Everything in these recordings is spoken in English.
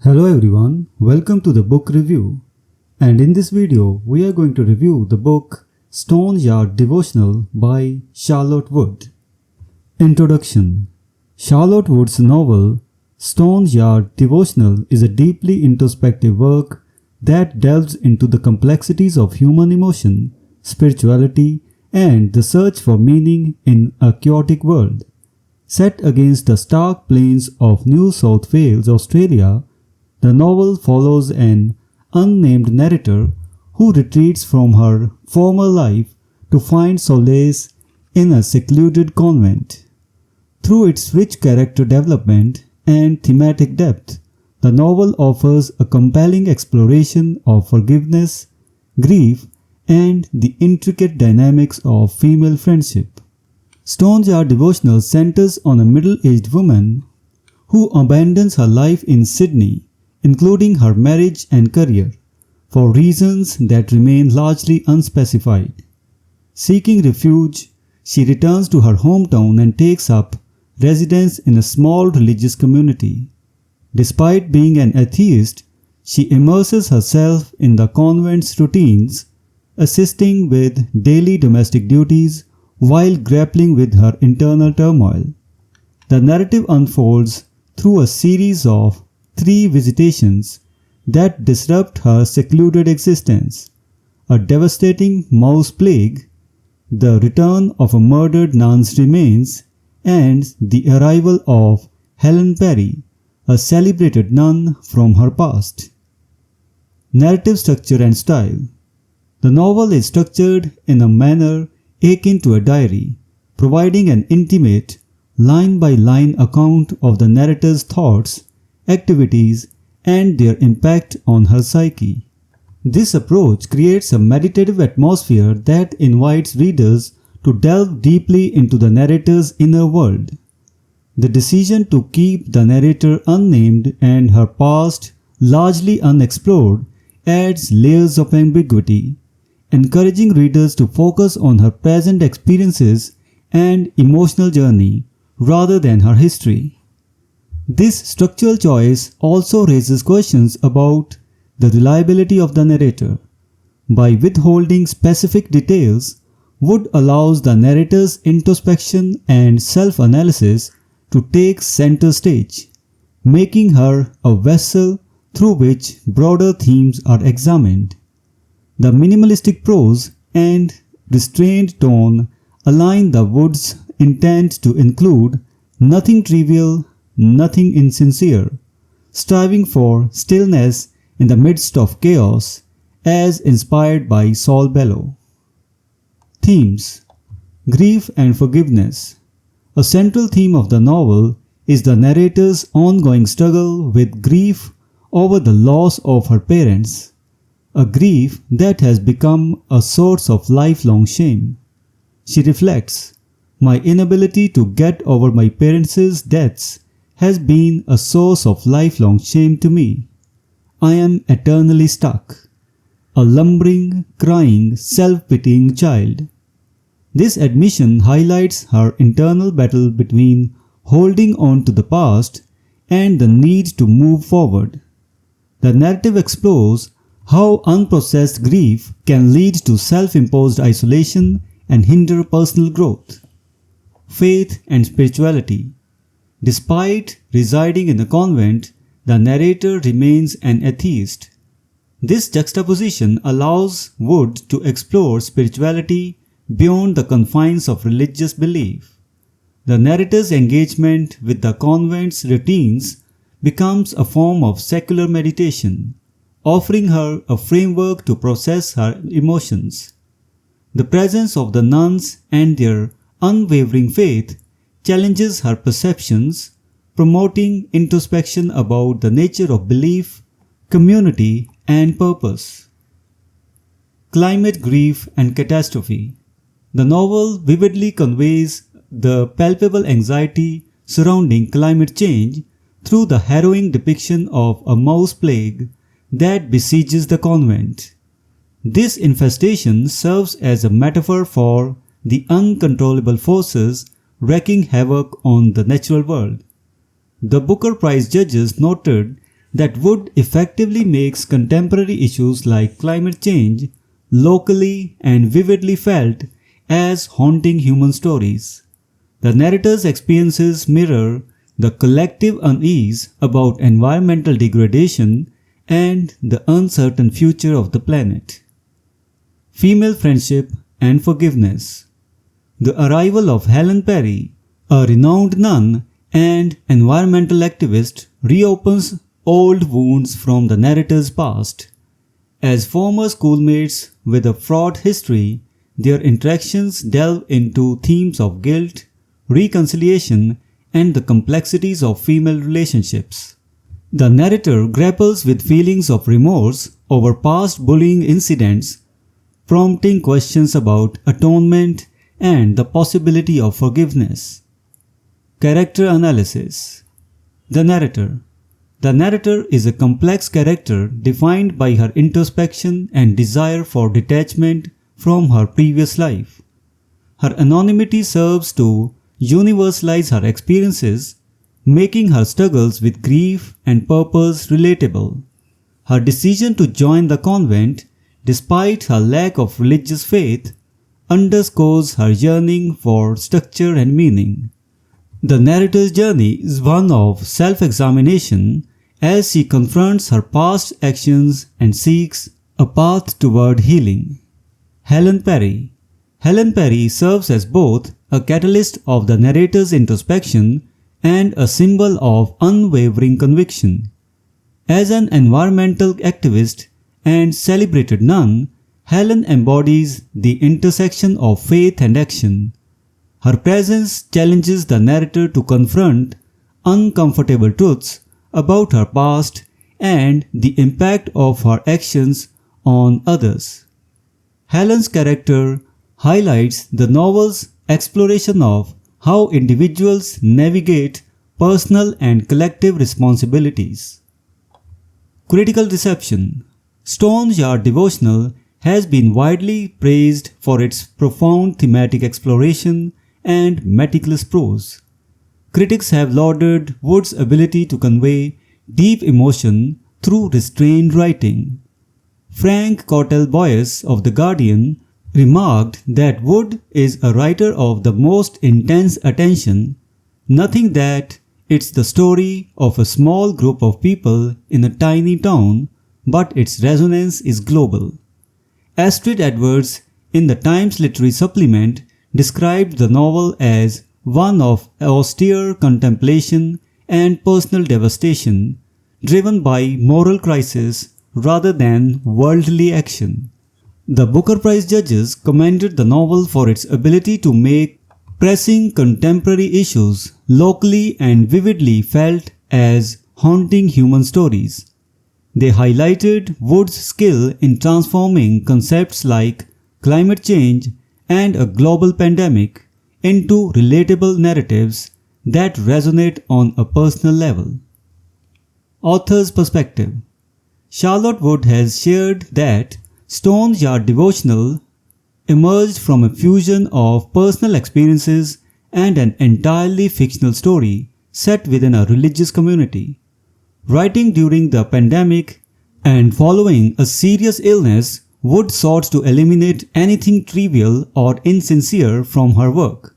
Hello everyone, welcome to the book review. And in this video, we are going to review the book Yard Devotional by Charlotte Wood. Introduction. Charlotte Wood's novel Yard Devotional is a deeply introspective work that delves into the complexities of human emotion, spirituality, and the search for meaning in a chaotic world. Set against the stark plains of New South Wales, Australia, the novel follows an unnamed narrator who retreats from her former life to find solace in a secluded convent. Through its rich character development and thematic depth, the novel offers a compelling exploration of forgiveness, grief, and the intricate dynamics of female friendship. Yard Devotional centers on a middle-aged woman who abandons her life in Sydney, including her marriage and career, for reasons that remain largely unspecified. Seeking refuge, she returns to her hometown and takes up residence in a small religious community. Despite being an atheist, she immerses herself in the convent's routines, assisting with daily domestic duties while grappling with her internal turmoil. The narrative unfolds through a series of 3 visitations that disrupt her secluded existence: a devastating mouse plague, the return of a murdered nun's remains, and the arrival of Helen Perry, a celebrated nun from her past. Narrative structure and style. The novel is structured in a manner akin to a diary, providing an intimate, line-by-line account of the narrator's thoughts, activities, and their impact on her psyche. This approach creates a meditative atmosphere that invites readers to delve deeply into the narrator's inner world. The decision to keep the narrator unnamed and her past largely unexplored adds layers of ambiguity, encouraging readers to focus on her present experiences and emotional journey rather than her history. This structural choice also raises questions about the reliability of the narrator. By withholding specific details, Wood allows the narrator's introspection and self-analysis to take center stage, making her a vessel through which broader themes are examined. The minimalistic prose and restrained tone align the Wood's intent to include nothing trivial, nothing insincere, striving for stillness in the midst of chaos, as inspired by Saul Bellow. Themes: grief and forgiveness. A central theme of the novel is the narrator's ongoing struggle with grief over the loss of her parents, a grief that has become a source of lifelong shame. She reflects, "My inability to get over my parents' deaths has been a source of lifelong shame to me. I am eternally stuck, a lumbering, crying, self-pitying child." This admission highlights her internal battle between holding on to the past and the need to move forward. The narrative explores how unprocessed grief can lead to self-imposed isolation and hinder personal growth. Faith and spirituality. Despite residing in a convent, the narrator remains an atheist. This juxtaposition allows Wood to explore spirituality beyond the confines of religious belief. The narrator's engagement with the convent's routines becomes a form of secular meditation, offering her a framework to process her emotions. The presence of the nuns and their unwavering faith challenges her perceptions, promoting introspection about the nature of belief, community, and purpose. Climate grief and catastrophe. The novel vividly conveys the palpable anxiety surrounding climate change through the harrowing depiction of a mouse plague that besieges the convent. This infestation serves as a metaphor for the uncontrollable forces wreaking havoc on the natural world. The Booker Prize judges noted that Wood effectively makes contemporary issues like climate change locally and vividly felt as haunting human stories. The narrator's experiences mirror the collective unease about environmental degradation and the uncertain future of the planet. Female friendship and forgiveness. The arrival of Helen Perry, a renowned nun and environmental activist, reopens old wounds from the narrator's past. As former schoolmates with a fraught history, their interactions delve into themes of guilt, reconciliation, and the complexities of female relationships. The narrator grapples with feelings of remorse over past bullying incidents, prompting questions about atonement and the possibility of forgiveness. Character analysis. The narrator. The narrator is a complex character defined by her introspection and desire for detachment from her previous life. Her anonymity serves to universalize her experiences, making her struggles with grief and purpose relatable. Her decision to join the convent, despite her lack of religious faith, underscores her yearning for structure and meaning. The narrator's journey is one of self-examination as she confronts her past actions and seeks a path toward healing. Helen Perry. Helen Perry serves as both a catalyst of the narrator's introspection and a symbol of unwavering conviction. As an environmental activist and celebrated nun, Helen embodies the intersection of faith and action. Her presence challenges the narrator to confront uncomfortable truths about her past and the impact of her actions on others. Helen's character highlights the novel's exploration of how individuals navigate personal and collective responsibilities. Critical reception. Stone's Yard Devotional has been widely praised for its profound thematic exploration and meticulous prose. Critics have lauded Wood's ability to convey deep emotion through restrained writing. Frank Cottle Boyce of The Guardian remarked that Wood is a writer of the most intense attention, nothing that it's the story of a small group of people in a tiny town, but its resonance is global. Astrid Edwards, in the Times Literary Supplement, described the novel as one of austere contemplation and personal devastation, driven by moral crisis rather than worldly action. The Booker Prize judges commended the novel for its ability to make pressing contemporary issues locally and vividly felt as haunting human stories. They highlighted Wood's skill in transforming concepts like climate change and a global pandemic into relatable narratives that resonate on a personal level. Author's perspective. Charlotte Wood has shared that Stone's Yard Devotional emerged from a fusion of personal experiences and an entirely fictional story set within a religious community. Writing during the pandemic and following a serious illness, Wood sought to eliminate anything trivial or insincere from her work.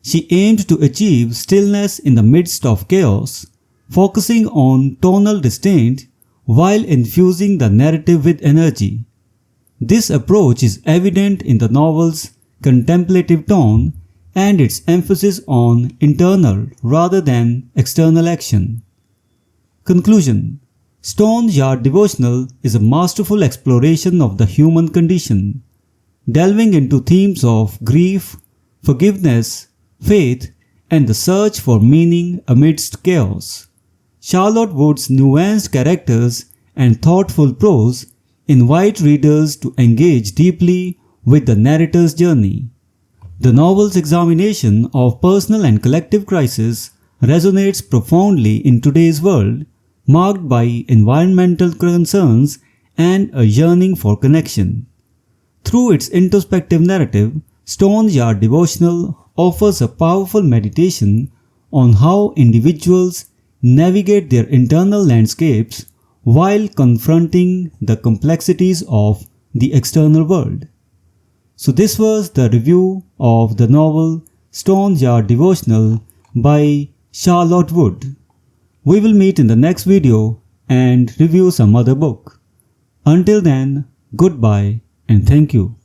She aimed to achieve stillness in the midst of chaos, focusing on tonal restraint while infusing the narrative with energy. This approach is evident in the novel's contemplative tone and its emphasis on internal rather than external action. Conclusion. Stone's Yard Devotional is a masterful exploration of the human condition, delving into themes of grief, forgiveness, faith, and the search for meaning amidst chaos. Charlotte Wood's nuanced characters and thoughtful prose invite readers to engage deeply with the narrator's journey. The novel's examination of personal and collective crisis resonates profoundly in today's world, marked by environmental concerns and a yearning for connection. Through its introspective narrative, Stone's Yard Devotional offers a powerful meditation on how individuals navigate their internal landscapes while confronting the complexities of the external world. So this was the review of the novel Stone's Yard Devotional by Charlotte Wood. We will meet in the next video and review some other book. Until then, goodbye and thank you.